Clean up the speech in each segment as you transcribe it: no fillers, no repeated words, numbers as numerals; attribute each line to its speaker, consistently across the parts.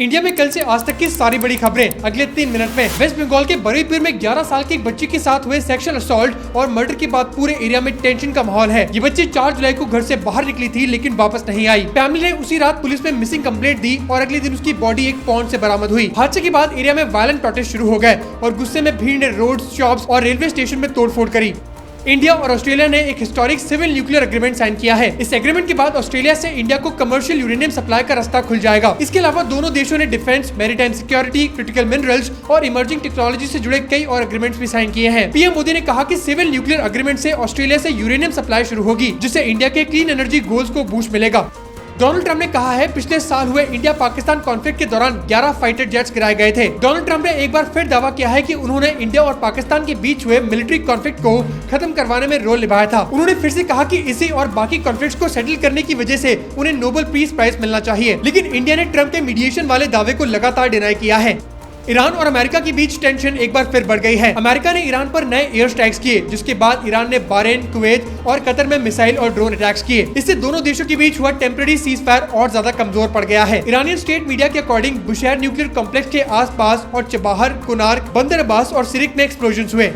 Speaker 1: India में कल से आज तक की सारी बड़ी खबरें अगले 3 मिनट में। वेस्ट बंगाल के बरुईपुर में 11 साल की एक बच्ची के साथ हुए सेक्सुअल असॉल्ट और मर्डर के बाद पूरे एरिया में टेंशन का माहौल है। ये बच्ची 4 जुलाई को घर से बाहर निकली थी लेकिन वापस नहीं आई। फैमिली ने उसी रात पुलिस में मिसिंग कंप्लेंट दी और अगले दिन उसकी बॉडी एक पॉन्ड से बरामद हुई। हादसे के बाद एरिया में वायलेंट प्रोटेस्ट शुरू हो गए और गुस्से में भीड़ ने रोड, शॉप्स और रेलवे स्टेशन में तोड़फोड़ करी। इंडिया और ऑस्ट्रेलिया ने एक historic civil nuclear agreement sign किया है। इस एग्रीमेंट के बाद ऑस्ट्रेलिया से इंडिया को कमर्शियल यूरेनियम सप्लाई का रास्ता खुल जाएगा। इसके अलावा दोनों देशों ने defence, maritime security, critical minerals और इमर्जिंग टेक्नोलॉजी से जुड़े कई और एग्रीमेंट्स भी साइन किए हैं। पीएम मोदी ने कहा कि सिविल न्यूक्लियर एग्रीमेंट से ऑस्ट्रेलिया से यूरेनियम सप्लाई शुरू होगी, जिससे इंडिया के क्लीन एनर्जी गोल्स को बूस्ट मिलेगा। डोनाल्ड ट्रंप ने कहा है पिछले साल हुए इंडिया पाकिस्तान कॉन्फ्लिक्ट के दौरान 11 फाइटर जेट्स गिराए गए थे। डोनाल्ड ट्रंप ने एक बार फिर दावा किया है कि उन्होंने इंडिया और पाकिस्तान के बीच हुए मिलिट्री कॉन्फ्लिक्ट को खत्म करवाने में रोल निभाया था। उन्होंने फिर से कहा कि इसी और बाकी कॉन्फ्लिक्ट्स को सेटल करने की वजह से उन्हें नोबेल पीस प्राइज मिलना चाहिए, लेकिन इंडिया ने ट्रंप के मीडिएशन वाले दावे को लगातार डिनाई किया है। ईरान और अमेरिका के बीच टेंशन एक बार फिर बढ़ गई है। अमेरिका ने ईरान पर नए एयर स्ट्राइक्स किए, जिसके बाद ईरान ने बहरीन, कुवैत और कतर में मिसाइल और ड्रोन अटैक्स किए। इससे दोनों देशों के बीच हुआ टेम्परेरी सीज फायर और ज्यादा कमजोर पड़ गया है। ईरानियन स्टेट मीडिया के अकॉर्डिंग बुशैर न्यूक्लियर कॉम्प्लेक्स के आसपास और चबाहर, कुनार, बंदर अब्बास और सिरिक में एक्सप्लोजन हुए।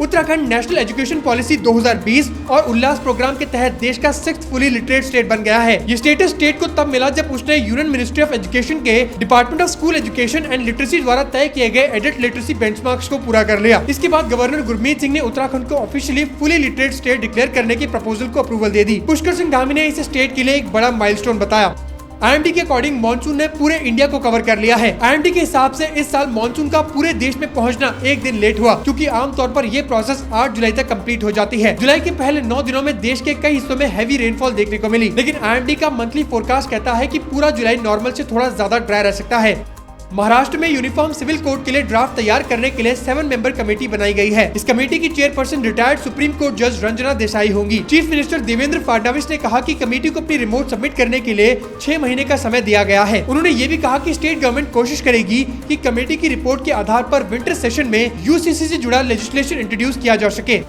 Speaker 1: उत्तराखंड नेशनल एजुकेशन पॉलिसी 2020 और उल्लास प्रोग्राम के तहत देश का 6th फुली लिटरेट स्टेट बन गया है। ये स्टेटस स्टेट को तब मिला जब उसने यूनियन मिनिस्ट्री ऑफ एजुकेशन के department of school education and literacy द्वारा तय किए गए एडल्ट लिटरेसी बेंचमार्क्स को पूरा कर लिया। इसके बाद गवर्नर गुरमीत सिंह ने उत्तराखंड को officially fully literate state declare करने की प्रपोजल को अप्रूवल दे दी। पुष्कर सिंह धामी ने इसे स्टेट के लिए एक बड़ा माइलस्टोन बताया। IMD के अकॉर्डिंग मानसून ने पूरे इंडिया को कवर कर लिया है। IMD के हिसाब से इस साल मानसून का पूरे देश में पहुंचना एक दिन लेट हुआ, क्योंकि आमतौर पर यह प्रोसेस 8 जुलाई तक कंप्लीट हो जाती है। जुलाई के पहले 9 दिनों में देश के कई हिस्सों में हैवी रेनफॉल देखने को मिली, लेकिन IMD का मंथली फोरकास्ट कहता है कि पूरा जुलाई नॉर्मल से थोड़ा ज्यादा ड्राई रह सकता है। महाराष्ट्र में यूनिफॉर्म सिविल कोड के लिए ड्राफ्ट तैयार करने के लिए 7 मेंबर कमेटी बनाई गई है। इस कमेटी की चेयरपर्सन रिटायर्ड सुप्रीम कोर्ट जज रंजना देसाई होंगी। चीफ मिनिस्टर देवेंद्र फडणवीस ने कहा कि कमेटी को अपनी रिपोर्ट सबमिट करने के लिए 6 महीने का समय दिया गया है। उन्होंने ये भी कहा कि स्टेट गवर्नमेंट कोशिश करेगी कि कमेटी की रिपोर्ट के आधार पर विंटर सेशन में UCC से जुड़ा लेजिस्लेशन इंट्रोड्यूस किया जा सके।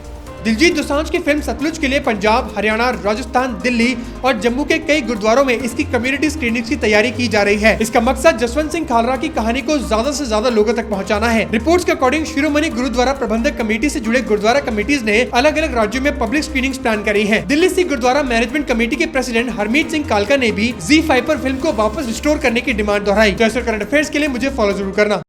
Speaker 1: दिलजीत दोसांझ की फिल्म सतलुज के लिए पंजाब, हरियाणा, राजस्थान, दिल्ली और जम्मू के कई गुरुद्वारों में इसकी कम्युनिटी स्क्रीनिंग की तैयारी की जा रही है। इसका मकसद जसवंत सिंह खालरा की कहानी को ज्यादा से ज्यादा लोगों तक पहुंचाना है। रिपोर्ट्स के अकॉर्डिंग शिरोमणि गुरुद्वारा प्रबंधक कमेटी से जुड़े गुरुद्वारा कमेटीज ने अलग अलग राज्यों में पब्लिक स्क्रीनिंग प्लान करी है। दिल्ली सिख गुरुद्वारा मैनेजमेंट कमेटी के प्रेसिडेंट हरमीत सिंह कालका ने भी ZEE5 पर फिल्म को वापस रिस्टोर करने की डिमांड दोहराई। तो ऐसे करंट अफेयर्स के लिए मुझे फॉलो जरूर करना।